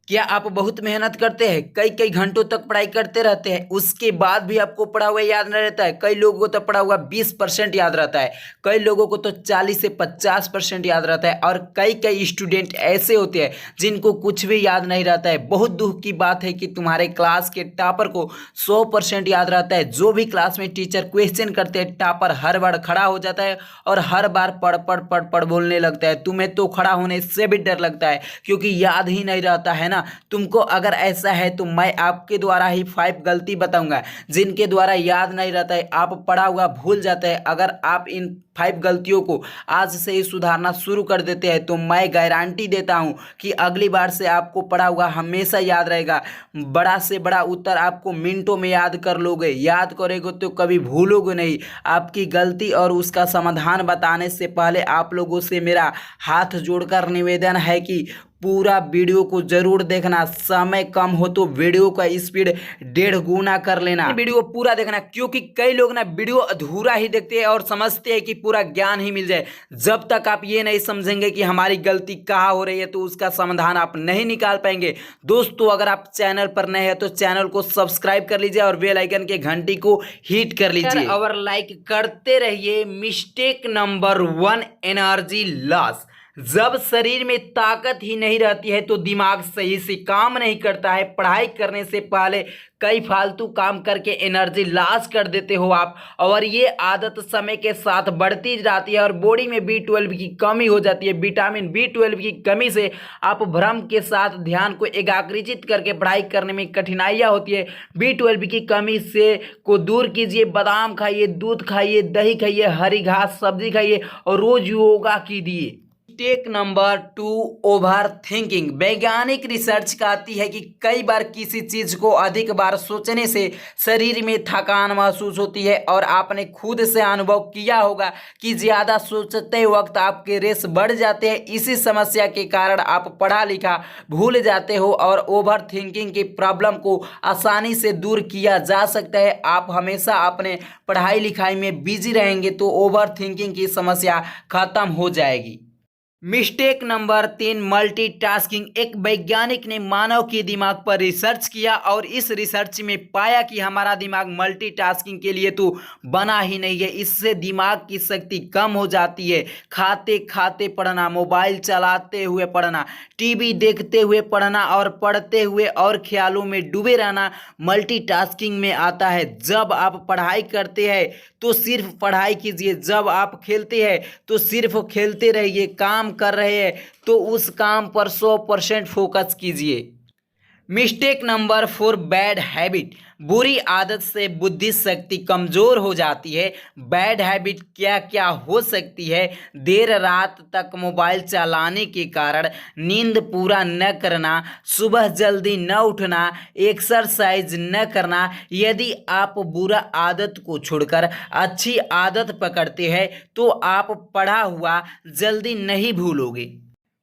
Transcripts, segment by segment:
क्या आप बहुत मेहनत करते हैं, कई कई घंटों तक पढ़ाई करते रहते हैं, उसके बाद भी आपको पढ़ा हुआ याद नहीं रहता है? कई लोगों को तो पढ़ा हुआ 20% याद रहता है, कई लोगों को तो 40 से 50% याद रहता है, और कई कई स्टूडेंट ऐसे होते हैं जिनको कुछ भी याद नहीं रहता है। बहुत दुख की बात है कि तुम्हारे क्लास के टॉपर को 100% याद रहता है। जो भी क्लास में टीचर क्वेश्चन करते हैं, टॉपर हर बार खड़ा हो जाता है और हर बार पढ़ पढ़ पढ़ पढ़ बोलने लगता है। तुम्हें तो खड़ा होने से भी डर लगता है क्योंकि याद ही नहीं रहता है ना। तुमको अगर ऐसा है तो मैं आपके द्वारा ही 5 गलती बताऊंगा जिनके द्वारा याद नहीं रहता है, आप पढ़ा हुआ भूल जाते हैं। अगर आप इन 5 गलतियों को आज से ही सुधारना शुरू कर देते हैं तो मैं गारंटी देता हूं कि अगली बार से आपको पढ़ा हुआ हमेशा याद रहेगा। बड़ा से बड़ा उत्तर आपको मिनटों में याद कर लोगे, याद करोगे तो कभी भूलोगे नहीं। आपकी गलती और उसका समाधान बताने से पहले आप लोगों से मेरा हाथ जोड़कर निवेदन है कि पूरा वीडियो को जरूर देखना। समय कम हो तो वीडियो का स्पीड 1.5 गुना कर लेना। वीडियो पूरा देखना क्योंकि कई लोग ना वीडियो अधूरा ही देखते हैं और समझते हैं कि पूरा ज्ञान ही मिल जाए। जब तक आप ये नहीं समझेंगे कि हमारी गलती कहाँ हो रही है तो उसका समाधान आप नहीं निकाल पाएंगे। दोस्तों, अगर आप चैनल पर नए हैं तो चैनल को सब्सक्राइब कर लीजिए और बेल आइकन के घंटी को हिट कर लीजिए और लाइक करते रहिए। Mistake number 1, energy loss. जब शरीर में ताकत ही नहीं रहती है तो दिमाग सही से काम नहीं करता है। पढ़ाई करने से पहले कई फालतू काम करके एनर्जी लॉस कर देते हो आप, और ये आदत समय के साथ बढ़ती जाती है और बॉडी में B12 की कमी हो जाती है। विटामिन B12 की कमी से आप भ्रम के साथ ध्यान को एकाग्रचित करके पढ़ाई करने में कठिनाइयाँ होती है। B12 की कमी से को दूर कीजिए। बादाम खाइए, दूध खाइए, दही खाइए, हरी घास सब्जी खाइए और रोज योगा कीजिए। Mistake number 2, over thinking. वैज्ञानिक रिसर्च कहती है कि कई बार किसी चीज को अधिक बार सोचने से शरीर में थकान महसूस होती है, और आपने खुद से अनुभव किया होगा कि ज्यादा सोचते वक्त आपके रेस बढ़ जाते हैं। इसी समस्या के कारण आप पढ़ा लिखा भूल जाते हो, और ओवर थिंकिंग की प्रॉब्लम को आसानी से दूर किया जा सकता है। आप हमेशा अपने पढ़ाई लिखाई में बिजी रहेंगे तो ओवर थिंकिंग की समस्या खत्म हो जाएगी। Mistake number 3, multitasking. एक वैज्ञानिक ने मानव के दिमाग पर रिसर्च किया और इस रिसर्च में पाया कि हमारा दिमाग मल्टीटास्किंग के लिए तो बना ही नहीं है। इससे दिमाग की शक्ति कम हो जाती है। खाते खाते पढ़ना, मोबाइल चलाते हुए पढ़ना, टीवी देखते हुए पढ़ना और पढ़ते हुए और ख्यालों में डूबे रहना मल्टीटास्किंग में आता है। जब आप पढ़ाई करते हैं तो सिर्फ पढ़ाई कीजिए, जब आप खेलते हैं तो सिर्फ खेलते रहिए, काम कर रहे हैं तो उस काम पर 100% फोकस कीजिए। Mistake number 4, bad habit. बुरी आदत से बुद्धि शक्ति कमजोर हो जाती है। बैड हैबिट क्या क्या हो सकती है? देर रात तक मोबाइल चलाने के कारण, नींद पूरा न करना, सुबह जल्दी न उठना, एक्सरसाइज न करना। यदि आप बुरा आदत को छोड़कर अच्छी आदत पकड़ते हैं तो आप पढ़ा हुआ जल्दी नहीं भूलोगे।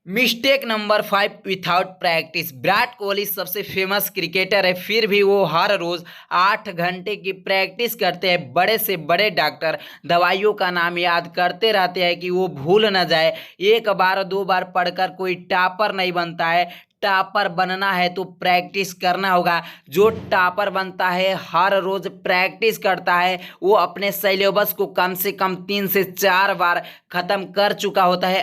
Mistake number 5, without practice. Virat Kohli सबसे फेमस क्रिकेटर है, फिर भी वो हर रोज 8 घंटे की प्रैक्टिस करते हैं। बड़े से बड़े डॉक्टर दवाइयों का नाम याद करते रहते हैं कि वो भूल न जाए। एक बार 2 बार पढ़कर कोई टॉपर नहीं बनता है। टॉपर बनना है तो प्रैक्टिस करना होगा। जो टॉपर बनता है हर रोज प्रैक्टिस करता है वो अपने सिलेबस को कम से कम 3 से 4 बार खत्म कर चुका होता है।